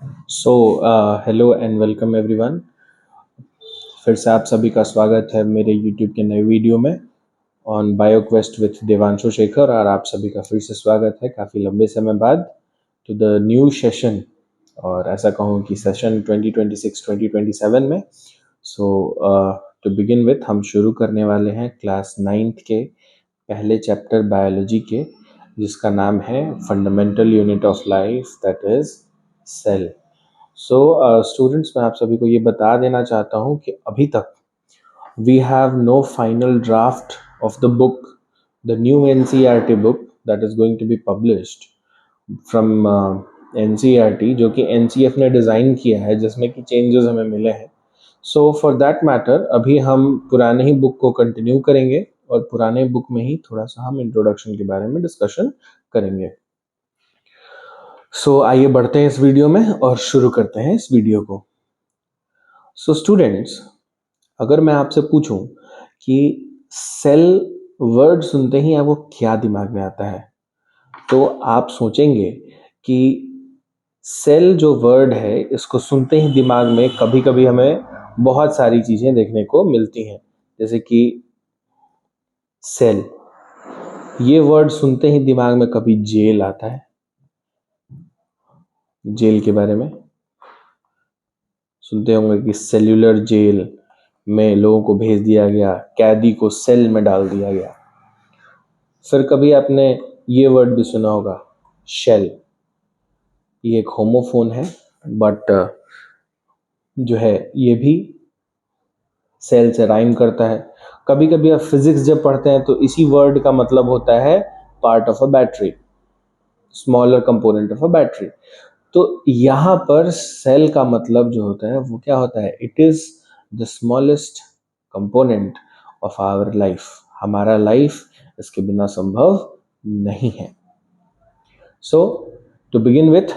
So hello and welcome everyone. फिर से आप सभी का स्वागत है मेरे यूट्यूब के नए वीडियो में ऑन बायोक्वेस्ट विथ देवांशु शेखर। और आप सभी का फिर से स्वागत है काफ़ी लंबे समय बाद टू द न्यू सेशन, और ऐसा कहूँ कि सेशन 2026-2027 में। सो टू बिगिन विथ हम शुरू करने वाले हैं क्लास 9th के पहले चैप्टर बायोलॉजी के, जिसका नाम है fundamental unit of life, that is cell. So students, मैं आप सभी को ये बता देना चाहता हूँ कि अभी तक we have no final draft of the book, the new NCERT book that is going to be published from NCERT, जो कि एनसीएफ ने डिज़ाइन किया है, जिसमें कि चेंजेस हमें मिले हैं। सो फॉर दैट मैटर अभी हम पुराने ही बुक को कंटिन्यू करेंगे और पुराने बुक में ही थोड़ा सा हम इंट्रोडक्शन के बारे में डिस्कशन करेंगे। सो आइए बढ़ते हैं इस वीडियो में और शुरू करते हैं इस वीडियो को। सो स्टूडेंट्स, अगर मैं आपसे पूछूं कि सेल वर्ड सुनते ही आपको क्या दिमाग में आता है, तो आप सोचेंगे कि सेल जो वर्ड है इसको सुनते ही दिमाग में कभी कभी हमें बहुत सारी चीजें देखने को मिलती हैं। जैसे कि सेल, ये वर्ड सुनते ही दिमाग में कभी जेल आता है। जेल के बारे में सुनते होंगे कि सेल्यूलर जेल में लोगों को भेज दिया गया, कैदी को सेल में डाल दिया गया। फिर कभी आपने ये वर्ड भी सुना होगा, शेल। ये एक होमोफोन है, बट जो है ये भी सेल से राइम करता है। कभी कभी आप फिजिक्स जब पढ़ते हैं तो इसी वर्ड का मतलब होता है part of a battery, smaller component of a battery. तो यहाँ पर सेल का मतलब जो होता है वो क्या होता है, it is the smallest component of our life. हमारा लाइफ इसके बिना संभव नहीं है। सो टू बिगिन विथ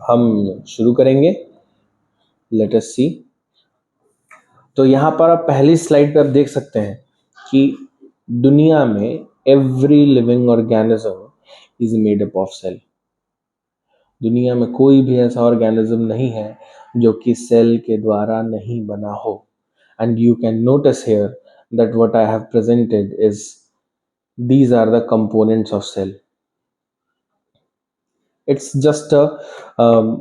हम शुरू करेंगे। लेट अस सी। तो यहाँ पर आप पहली स्लाइड पे आप देख सकते हैं कि दुनिया में every living organism is made up of cell. दुनिया में कोई भी ऐसा ऑर्गेनिज्म नहीं है जो कि सेल के द्वारा नहीं बना हो। And you can notice here that what I have presented is these are the components of cell. It's just a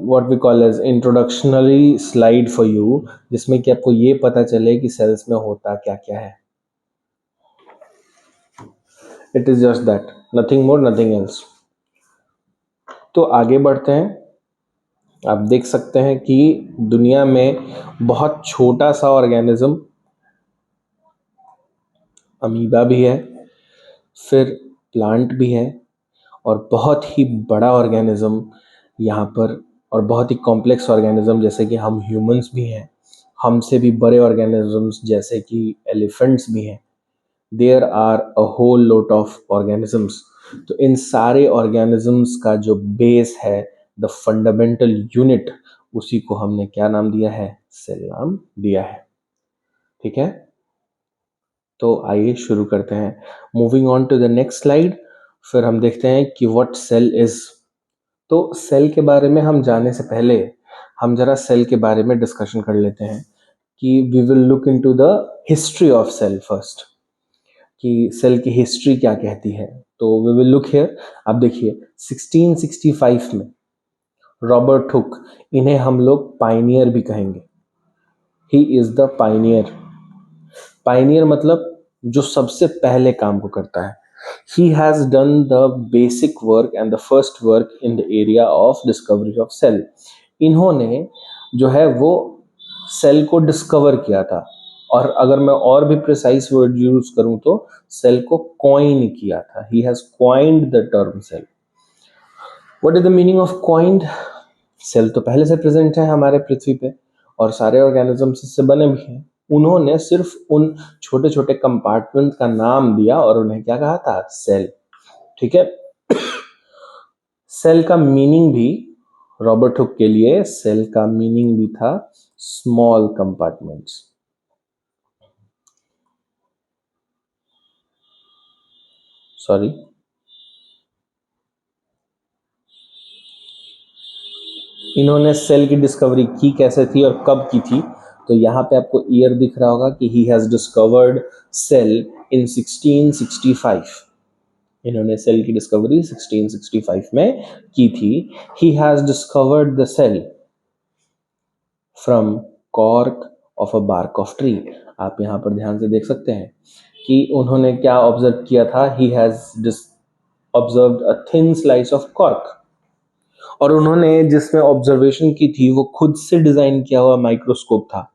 what we call as introductionary slide for you, जिसमें कि आपको ये पता चले कि सेल्स में होता क्या क्या है। It is just that, nothing more, nothing else. तो आगे बढ़ते हैं। आप देख सकते हैं कि दुनिया में बहुत छोटा सा ऑर्गेनिज्म अमीबा भी है, फिर प्लांट भी है, और बहुत ही बड़ा ऑर्गेनिज्म यहाँ पर, और बहुत ही कॉम्प्लेक्स ऑर्गेनिज्म जैसे कि हम ह्यूमंस भी हैं, हमसे भी बड़े ऑर्गेनिजम्स जैसे कि एलिफेंट्स भी हैं। There are a whole lot of organisms. तो इन सारे ऑर्गेनिजम्स का जो बेस है, द फंडामेंटल यूनिट, उसी को हमने क्या नाम दिया है, सेल नाम दिया है। ठीक है, तो आइए शुरू करते हैं। Moving on to the next slide. फिर हम देखते हैं कि व्हाट सेल इज। तो सेल के बारे में हम जाने से पहले हम जरा सेल के बारे में डिस्कशन कर लेते हैं कि we will look into the history of cell first, कि सेल की हिस्ट्री क्या कहती है। तो वी विल लुक हियर। आप देखिए 1665 में रॉबर्ट हुक, इन्हें हम लोग पाइनियर भी कहेंगे। He is the pioneer. Pioneer मतलब जो सबसे पहले काम को करता है। He has done the basic work and the first work in the area of discovery of cell. इन्होंने जो है वो सेल को डिस्कवर किया था, और अगर मैं और भी प्रिसाइज वर्ड यूज करूं तो सेल को कॉइन किया था। He has coined the term cell. What is the meaning of coined? Cell तो पहले से प्रेजेंट है हमारे पृथ्वी पे, और सारे ऑर्गेनिजम्स इससे बने भी हैं। उन्होंने सिर्फ उन छोटे छोटे कंपार्टमेंट का नाम दिया और उन्हें क्या कहा था, सेल। ठीक है, सेल का मीनिंग भी, रॉबर्ट हुक के लिए सेल का मीनिंग भी था स्मॉल कंपार्टमेंट्स। सॉरी, इन्होंने सेल की डिस्कवरी की कैसे थी और कब की थी? तो यहाँ पे आपको ईयर दिख रहा होगा कि he has discovered cell in 1665। इन्होंने सेल की डिस्कवरी 1665 में की थी। He has discovered the cell from cork of a bark of tree. आप यहाँ पर ध्यान से देख सकते हैं कि उन्होंने क्या ऑब्जर्व किया था। He has observed a thin slice of cork, और उन्होंने जिसमें ऑब्जर्वेशन की थी वो खुद से डिजाइन किया हुआ माइक्रोस्कोप था।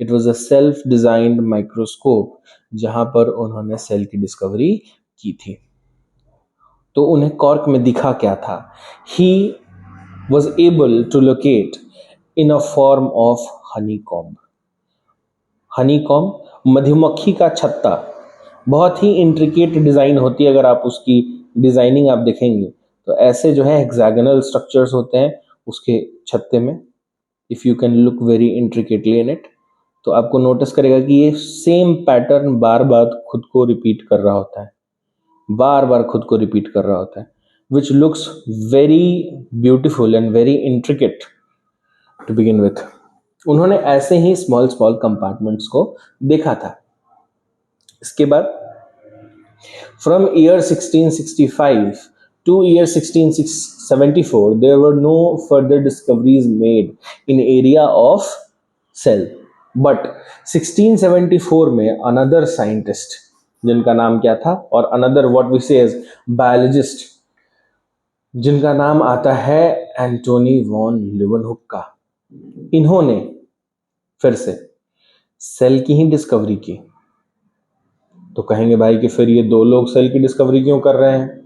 It was a self designed microscope जहां पर उन्होंने सेल की डिस्कवरी की थी। तो उन्हें कॉर्क में दिखा क्या था? ही was able to locate in a form of honeycomb। Honeycomb मधुमक्खी का छत्ता, बहुत ही इंट्रिकेट डिजाइन होती है। अगर आप उसकी डिजाइनिंग आप देखेंगे तो ऐसे जो है हेक्सागोनल स्ट्रक्चर्स होते हैं उसके छत्ते में। If you can look very intricately in it, तो आपको नोटिस करेगा कि ये सेम पैटर्न बार बार खुद को रिपीट कर रहा होता है, बार बार खुद को रिपीट कर रहा होता है, which looks very beautiful and very intricate to begin with. उन्होंने ऐसे ही स्मॉल स्मॉल कंपार्टमेंट्स को देखा था। इसके बाद from year 1665 to year 1674 there were no further discoveries made in area of cell, but 1674 में another scientist जिनका नाम क्या था, और another what we say as biologist जिनका नाम आता है एंटोनी वॉन ल्यूवेनहुक्का, इन्होंने फिर से सेल की ही डिस्कवरी की। तो कहेंगे भाई कि फिर ये दो लोग सेल की डिस्कवरी क्यों कर रहे हैं?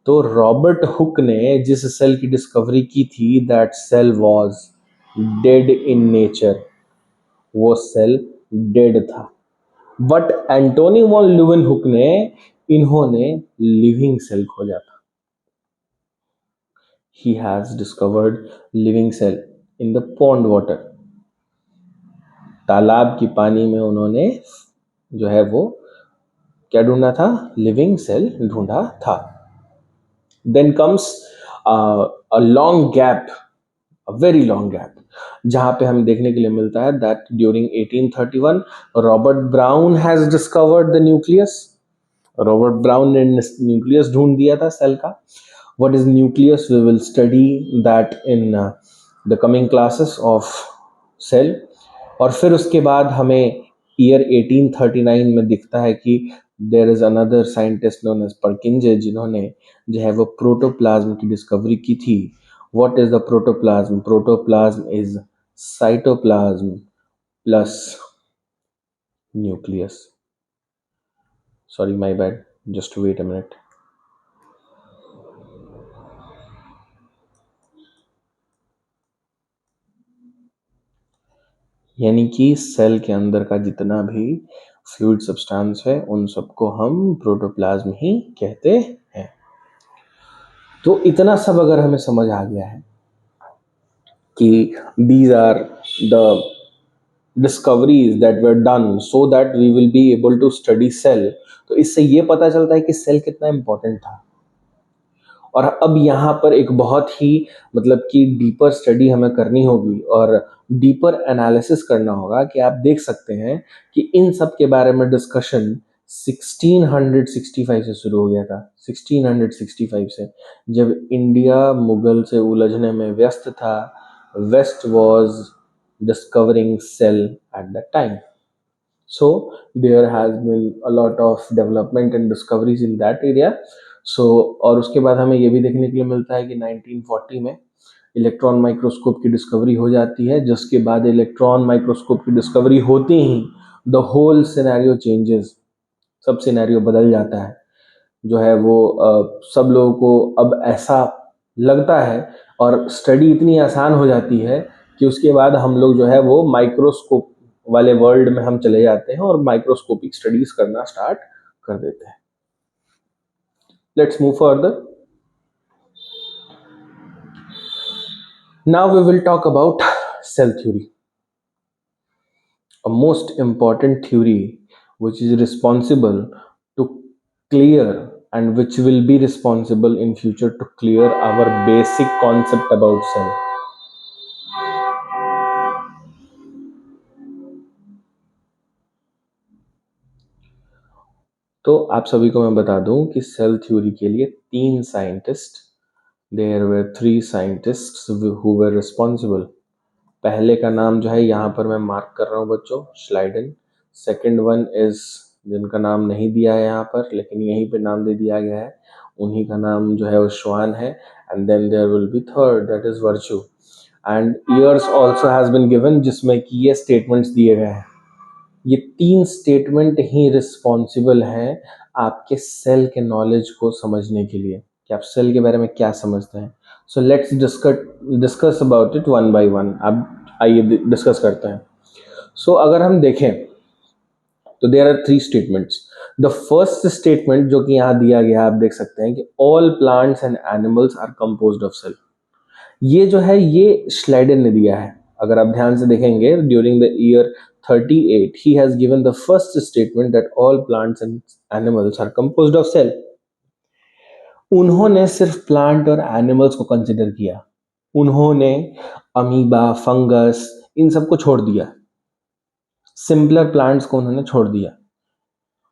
तो रॉबर्ट हुक ने जिस सेल की डिस्कवरी की थी, that cell was dead in nature, वो सेल डेड था। बट एंटोनी वॉन ल्यूवेनहुक ने इन्होंने लिविंग सेल खोजा था। He has discovered living cell in the pond water, तालाब की पानी में उन्होंने जो है वो क्या ढूंढा था? लिविंग सेल ढूंढा था। Then comes a long gap, a very long gap, जहां पे हमें देखने के लिए मिलता है that during 1831 Robert Brown has discovered the nucleus. Robert Brown ने न्यूक्लियस ढूंढ दिया था सेल का। What is nucleus? We will study that in the coming classes of cell. और फिर उसके बाद हमें ईयर 1839 में दिखता है कि there is another scientist known as Purkinje, जिन्होंने जो है वो प्रोटोप्लाज्म की डिस्कवरी की थी। What is the protoplasm? Protoplasm is cytoplasm plus nucleus. Sorry my bad, just wait a minute. यानी कि सेल के अंदर का जितना भी फ्लूइड सब्सटेंस है उन सबको हम प्रोटोप्लाज्म ही कहते हैं। तो इतना सब अगर हमें समझ आ गया है कि these are the discoveries that were done so that we will be able to study cell, तो इससे ये पता चलता है कि सेल कितना इंपॉर्टेंट था। और अब यहाँ पर एक बहुत ही मतलब कि डीपर स्टडी हमें करनी होगी और डीपर एनालिसिस करना होगा कि आप देख सकते हैं कि इन सब के बारे में डिस्कशन 1665 से शुरू हो गया था। 1665 से, जब इंडिया मुगल से उलझने में व्यस्त था, west was discovering cell at that time. So there has been a lot of development and discoveries in that area. So और उसके बाद हमें ये भी देखने के लिए मिलता है कि 1940 में इलेक्ट्रॉन माइक्रोस्कोप की डिस्कवरी हो जाती है, जिसके बाद इलेक्ट्रॉन माइक्रोस्कोप की डिस्कवरी होती ही द होल सिनेरियो चेंजेस, सब सिनेरियो बदल जाता है। जो है वो सब लोगों को अब ऐसा लगता है और स्टडी इतनी आसान हो जाती है कि उसके बाद हम लोग जो है वो माइक्रोस्कोप वाले वर्ल्ड में हम चले जाते हैं और माइक्रोस्कोपिक स्टडीज करना स्टार्ट कर देते हैं। Let's move further. Now we will talk about cell theory, a most important theory which is responsible to clear and which will be responsible in future to clear our basic concept about cell. तो आप सभी को मैं बता दूं कि cell theory के लिए 3 scientist, there were 3 scientists who were responsible. पहले का नाम जो है यहाँ पर मैं मार्क कर रहा हूँ बच्चों, श्लाइडन। सेकंड वन इज, जिनका नाम नहीं दिया है यहाँ पर लेकिन यहीं पे नाम दे दिया गया है, उन्हीं का नाम जो है वो श्वान है। And then there will be third, that is Virchow. And years also has been given, जिसमें कि ये स्टेटमेंट्स दिए गए हैं। ये 3 स्टेटमेंट ही रिस्पॉन्सिबल हैं आपके सेल के नॉलेज को समझने के लिए कि आप सेल के बारे में क्या समझते हैं। So let's discuss about it one by one. अब आइए डिस्कस करते हैं। सो अगर हम देखें तो there are 3 statements. The first statement जो कि यहाँ दिया गया, आप देख सकते हैं कि all plants and animals are composed of cell. ये जो है ये श्लाइडन ने दिया है। अगर आप ध्यान से देखेंगे, during the year 38 he has given the first statement that all plants and animals are composed of cell. उन्होंने सिर्फ प्लांट और एनिमल्स को कंसिडर किया। उन्होंने अमीबा, फंगस, इन सबको छोड़ दिया। सिंपलर प्लांट्स को उन्होंने छोड़ दिया।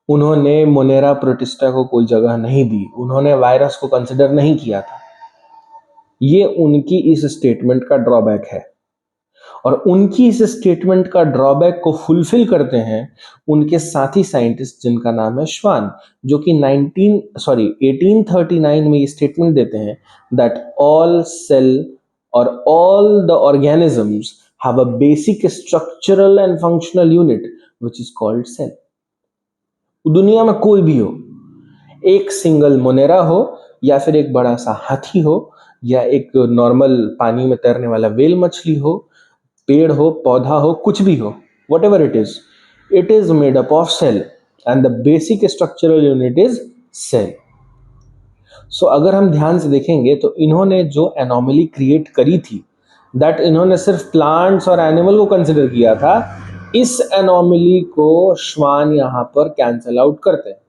उन्होंने मोनेरा प्रोटिस्टा को कोई जगह नहीं दी। उन्होंने वायरस को कंसिडर नहीं किया था। ये उनकी इस स्टेटमेंट का ड्रॉबैक है। और उनकी इस स्टेटमेंट का ड्रॉबैक को फुलफिल करते हैं उनके साथी साइंटिस्ट, जिनका नाम है श्वान, जो कि 1839 में ये स्टेटमेंट देते हैं दैट ऑल सेल और all the organisms have a basic structural and functional unit which is called cell. दुनिया में कोई भी हो, एक सिंगल मोनेरा हो या फिर एक बड़ा सा हाथी हो या एक नॉर्मल पानी में तैरने वाला वेल मछली हो, पेड़ हो, पौधा हो, कुछ भी हो, whatever it is made up of cell and the basic structural unit is cell. So अगर हम ध्यान से देखेंगे तो इन्होंने जो एनोमली क्रिएट करी थी, दैट इन्होंने सिर्फ प्लांट्स और एनिमल को कंसिडर किया था। इस एनोमली को श्वान यहाँ पर कैंसल आउट करते हैं।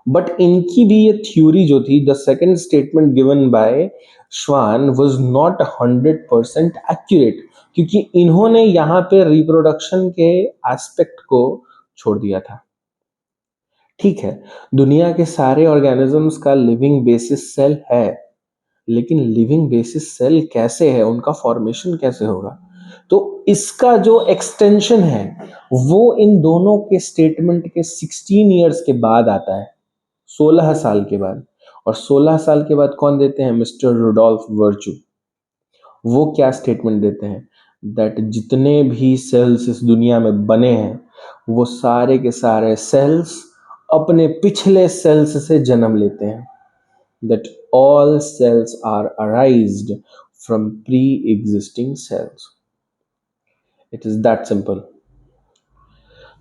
बट इनकी भी ये थ्योरी जो थी, the second statement given by श्वान वाज नॉट 100% एक्यूरेट, क्योंकि इन्होंने यहाँ पे रिप्रोडक्शन के एस्पेक्ट को छोड़ दिया था। ठीक है, दुनिया के सारे ऑर्गेनिजम्स का लिविंग बेसिस सेल है, लेकिन लिविंग बेसिस सेल कैसे है, उनका फॉर्मेशन कैसे होगा, तो इसका जो एक्सटेंशन है वो इन दोनों के स्टेटमेंट के 16 इयर्स के बाद आता है, 16 साल के बाद। और 16 साल के बाद कौन देते हैं? Mister Rudolf Virchow. वो क्या स्टेटमेंट देते हैं? दैट जितने भी सेल्स इस दुनिया में बने हैं वो सारे के सारे सेल्स अपने पिछले सेल्स से जन्म लेते हैं। That all cells are arised from pre existing cells. It is that simple.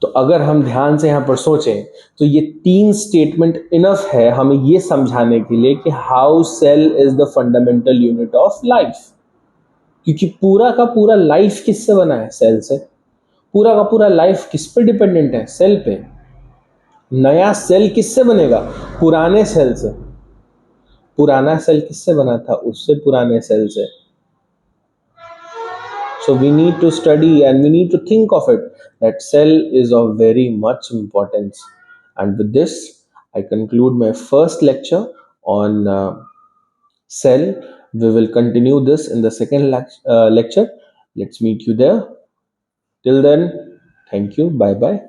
तो अगर हम ध्यान से यहाँ पर सोचें तो ये 3 स्टेटमेंट इनफ है हमें ये समझाने के लिए कि how cell is the fundamental unit of life. क्योंकि पूरा का पूरा लाइफ किससे बना है? सेल से। पूरा का पूरा लाइफ किस पे डिपेंडेंट है? सेल पे। नया सेल किससे बनेगा? पुराने सेल से। पुराना सेल किससे बना था? उससे पुराने सेल से। So we need to study and we need to think of it that cell is of very much importance. And with this, I conclude my first lecture on cell. We will continue this in the second lecture. Let's meet you there. Till then, thank you. Bye bye.